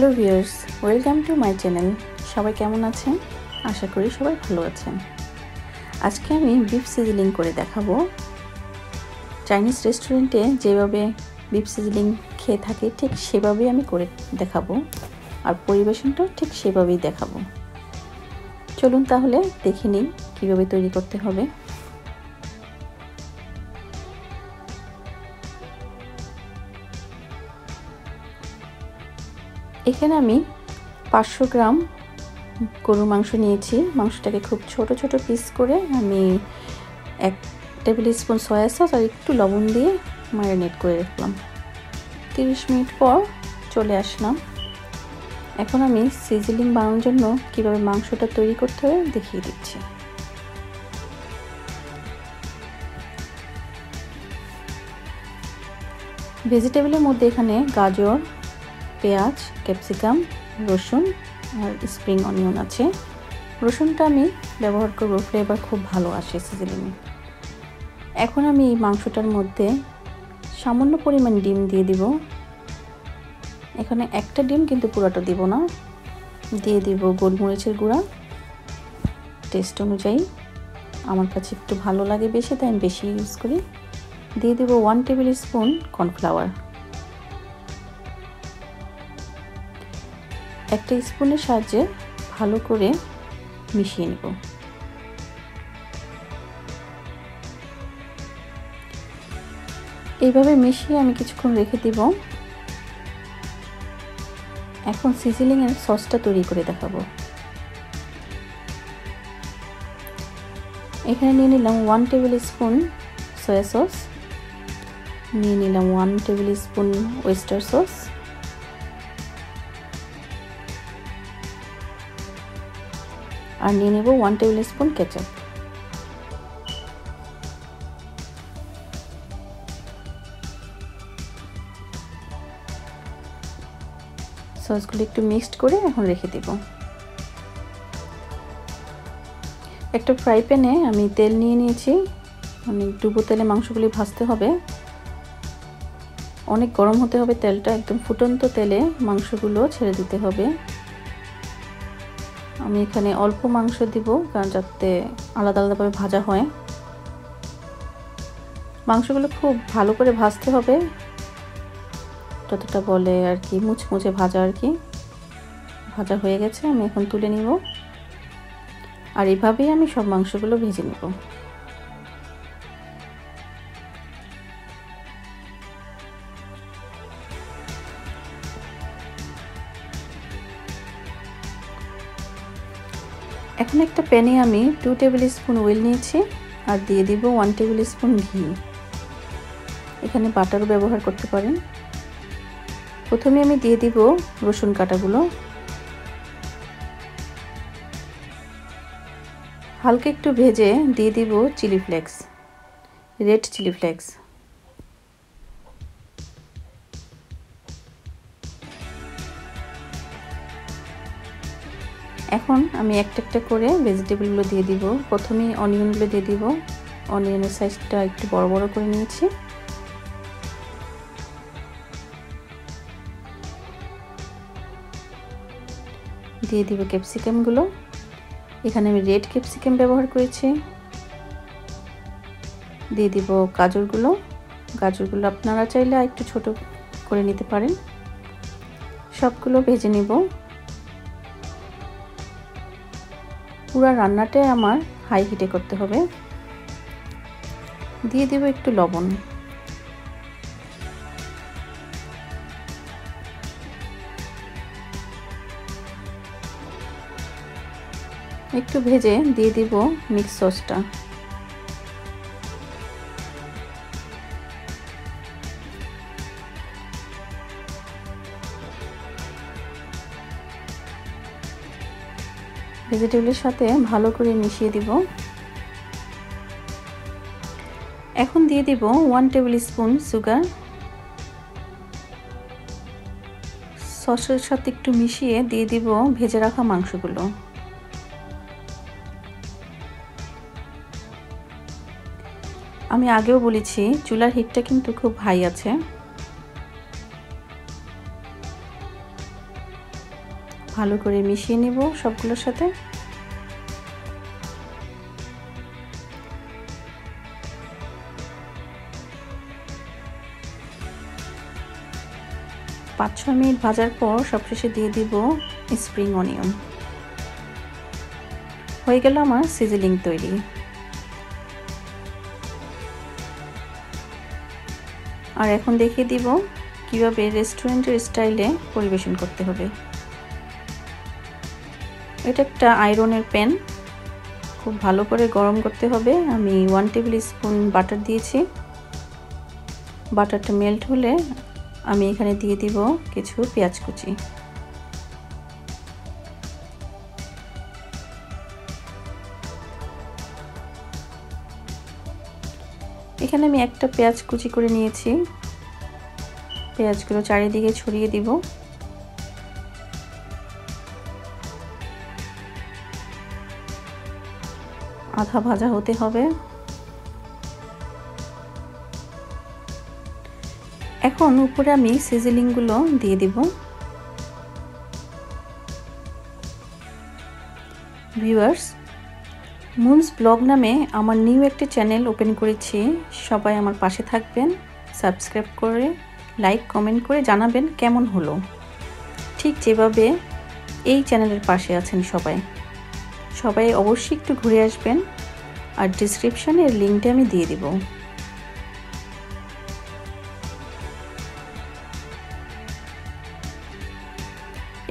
Hello viewers, welcome to my channel. সবাই কেমন আছেন? আশা করি সবাই ভালো আছেন। আজকে আমি বিফ সিজলিং করে দেখাবো। চাইনিজ রেস্টুরেন্টে যেভাবে বিফ সিজলিং খেয়ে থাকে ঠিক সেভাবেই আমি করে দেখাবো, আর পরিবেশনটাও ঠিক সেভাবেই দেখাবো। চলুন তাহলে দেখে নিই কীভাবে তৈরি করতে হবে। এখানে আমি 500 গ্রাম গরুর মাংস নিয়েছি। মাংসটাকে খুব ছোট ছোট পিস করে আমি 1 টেবিল স্পুন সয়া সস আর একটু লবণ দিয়ে ম্যারিনেট করে রাখলাম। 30 মিনিট পর চলে আসলাম। এখন আমি সিজলিং বানানোর জন্য কিভাবে মাংসটা তৈরি করতে হবে দেখিয়ে দিচ্ছি। ভেজিটেবলের মধ্যে এখানে গাজর, পেঁয়াজ, ক্যাপসিকাম, রসুন আর স্প্রিং অনিয়ন আছে। রসুনটা আমি ব্যবহার করব, ফ্লেভার খুব ভালো আসে সিজলিংয়ে। এখন আমি এই মাংসটার মধ্যে সামান্য পরিমাণ ডিম দিয়ে দিব। এখানে একটা ডিম কিন্তু পুরোটা দিব না। দিয়ে দিব গোলমরিচের গুঁড়া টেস্ট অনুযায়ী। আমার কাছে একটু ভালো লাগে বেশি, তাই আমি বেশি ইউজ করি। দিয়ে দিব 1 টেবিল স্পুন কর্নফ্লাওয়ার। একটা স্পুনের সাহায্যে ভালো করে মিশিয়ে নেব। এইভাবে মিশিয়ে আমি কিছুক্ষণ রেখে দিব। এখন সিজলিং এর সসটা তৈরি করে দেখাবো। এখানে নিয়ে নিলাম 1 টেবিল স্পুন সয়া সস, নিয়ে নিলাম 1 টেবিল স্পুন oyster সস, আর নিয়ে নেব 1 টেবিল স্পুন কেচাপ। সসগুলো একটু মিক্সড করে এখন রেখে দেব। একটা ফ্রাই প্যানে আমি তেল নিয়ে নিয়েছি। অনেক ডুবো তেলে মাংসগুলি ভাজতে হবে, অনেক গরম হতে হবে তেলটা, একদম ফুটন্ত তেলে মাংসগুলো ছেড়ে দিতে হবে। আমি এখানে অল্প মাংস দিব, কারণ যাতে আলাদা আলাদাভাবে ভাজা হয়। মাংসগুলো খুব ভালো করে ভাজতে হবে, যতটা বলে আর কি মুচমুচে ভাজা আর কি। ভাজা হয়ে গেছে, আমি এখন তুলে নিব। আর এভাবেই আমি সব মাংসগুলো ভেজে নেব। এখন একটা প্যানে আমি 2 টেবিল স্পুন অয়েল নিয়েছি আর দিয়ে দিব 1 টেবিল স্পুন ঘি। এখানে বাটারও ব্যবহার করতে পারেন। প্রথমে আমি দিয়ে দিব রসুন কাটাগুলো। হালকা একটু ভেজে দিয়ে দিব chilli flakes, red chilli flakes. এখন আমি একটা একটা করে ভেজিটেবলগুলো দিয়ে দিব। প্রথমে অনিয়নগুলো দিয়ে দিব। অনিয়নের সাইজটা একটু বড় বড় করে নিয়েছি। দিয়ে দিব ক্যাপসিকামগুলো। এখানে আমি রেড ক্যাপসিকাম ব্যবহার করেছি। দিয়ে দিব গাজরগুলো। গাজরগুলো আপনারা চাইলে একটু ছোট করে নিতে পারেন। সবগুলো ভেজে নিব। পুরো রান্নাটা আমার হাই হিটে করতে হবে। দিয়ে দিব একটু লবণ। একটু ভেজে দিয়ে দিব মিক্স সসটা। ভেজিটেবলের সাথে ভালো করে মিশিয়ে দিব। এখন দিয়ে দিব 1 টেবিল স্পুন সুগার। সসের সাথে একটু মিশিয়ে দিয়ে দিব ভেজে রাখা মাংসগুলো। আমি আগেও বলেছি চুলার হিটটা কিন্তু খুব হাই আছে। ভালো করে মিশিয়ে নেব সবগুলোর সাথে। পাঁচ 6 মিনিট ভাজার পর সবশেষে দিয়ে দিব স্প্রিং অনিয়ন। হয়ে গেল আমার সিজলিং তৈরি। আর এখন দেখিয়ে দিব কিভাবে রেস্টুরেন্টের স্টাইলে পরিবেশন করতে হবে। এটা একটা আয়রনের প্যান, খুব ভালো করে গরম করতে হবে। আমি 1 টেবিল স্পুন বাটার দিয়েছি। বাটারটা মেল্ট হলে আমি এখানে দিয়ে দিব কিছু পেঁয়াজ কুচি। এখানে আমি একটা পেঁয়াজ কুচি করে নিয়েছি। পেঁয়াজগুলো চারিদিকে ছড়িয়ে দিব। আধা ভাজা হতে হবে। এখন উপরে আমি সিজলিংগুলো দিয়ে দিব। ভিউয়ার্স, মুনস ব্লগ নামে আমার নিউ একটি চ্যানেল ওপেন করেছি। সবাই আমার পাশে থাকবেন, সাবস্ক্রাইব করে লাইক কমেন্ট করে জানাবেন কেমন হলো, ঠিক যেভাবে এই চ্যানেলের পাশে আছেন সবাই অবশ্যই একটু ঘুরে আসবেন। আর ডেসক্রিপশনে এর লিঙ্কটা আমি দিয়ে দিব।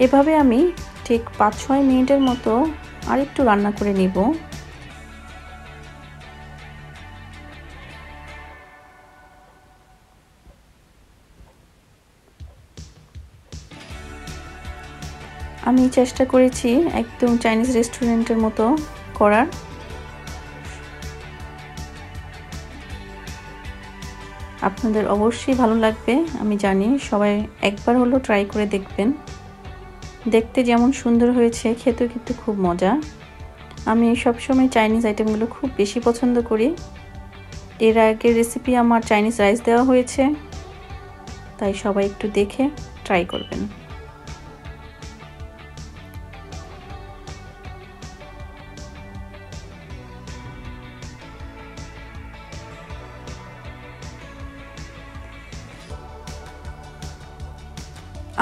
এভাবে আমি ঠিক 5-6 মিনিটের মতো আরেকটু রান্না করে নিব। আমি চেষ্টা করেছি একদম চাইনিজ রেস্টুরেন্টের মতো করার। আপনাদের অবশ্যই ভালো লাগবে, আমি জানি। সবাই একবার হলো ট্রাই করে দেখবেন। দেখতে যেমন সুন্দর হয়েছে, খেতেও কিন্তু খুব মজা। আমি সবসময় চাইনিজ আইটেমগুলো খুব বেশি পছন্দ করি। এর আগের রেসিপি আমার চাইনিজ রাইস দেওয়া হয়েছে, তাই সবাই একটু দেখে ট্রাই করবেন।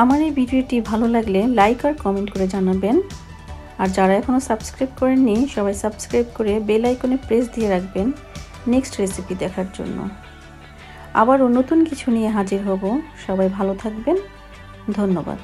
আমার এই ভিডিওটি ভালো লাগলে লাইক আর কমেন্ট করে জানাবেন। আর যারা এখনও সাবস্ক্রাইব করেননি সবাই সাবস্ক্রাইব করে বেল আইকনে প্রেস দিয়ে রাখবেন নেক্সট রেসিপি দেখার জন্য। আবারও নতুন কিছু নিয়ে হাজির হব। সবাই ভালো থাকবেন। ধন্যবাদ।